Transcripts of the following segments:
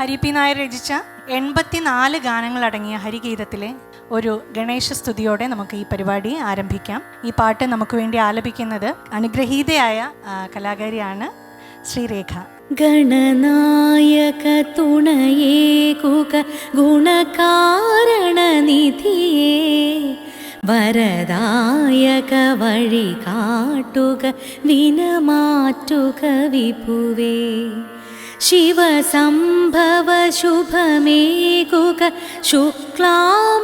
Hari P Nair രചിച്ച 84 ഗാനങ്ങളടങ്ങിയ ഹരിഗീതത്തിലെ ഒരു ഗണേശ സ്തുതിയോടെ നമുക്ക് ഈ പരിപാടി ആരംഭിക്കാം. ഈ പാട്ട് നമുക്ക് വേണ്ടി ആലപിക്കുന്നത് അനുഗ്രഹീതയായ കലാകാരിയാണ് ശ്രീരേഖ. ഗണനായക തുണയേകുക ഗുണകാരണനിധിയേ, വരദായക വഴി കാട്ടുക വിനമാറ്റുക വിഭുവേ, ശിവസംഭവ ശുഭമേകുക ശുക്ലാംബരധരനേ,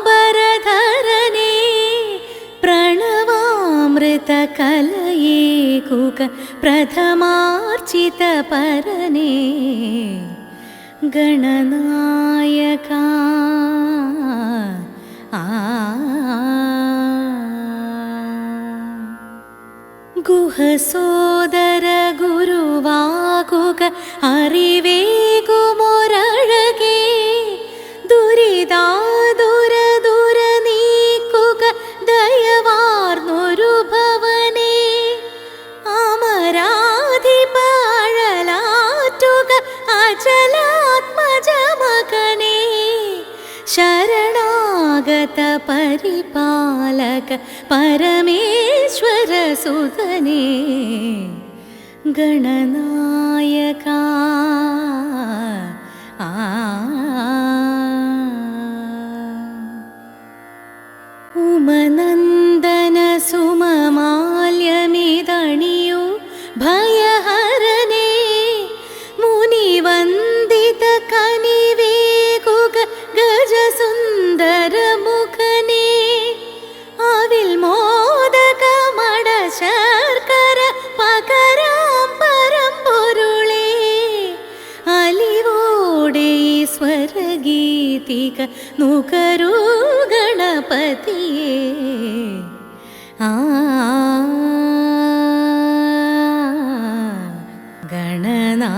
പ്രണവാമൃത കലയേകുക പ്രഥമാർച്ചിത പരനേ, ഗണനായക ഗുഹസോദര ഗുരുവാകുക അറിവേകുമൊരഴകേ, ദുരിതാതുര ദുര നീക്കുക ദയവാർന്നൊരു ഭവനേ, അമരാധിപ അഴലാറ്റുക അചലാത്മജമകനേ, ശരണാഗത പരിപാലക പരമേശ്വര സുതനേ, ഗണനായക ഉമനന്ദന സുമമാല്യമിതണിയു ഭയഹരനേ, മുനിവന്ദിത കനിവേകുക ഗജസുന്ദര മുഖനേ, അവിൽ മോദക മട ശർക്കര പകരാം പരമ്പൊരുളേ, അലിവോടെ സ്വരഗീതിക നുകരൂ ഗണപതിയേ, ഗണനാ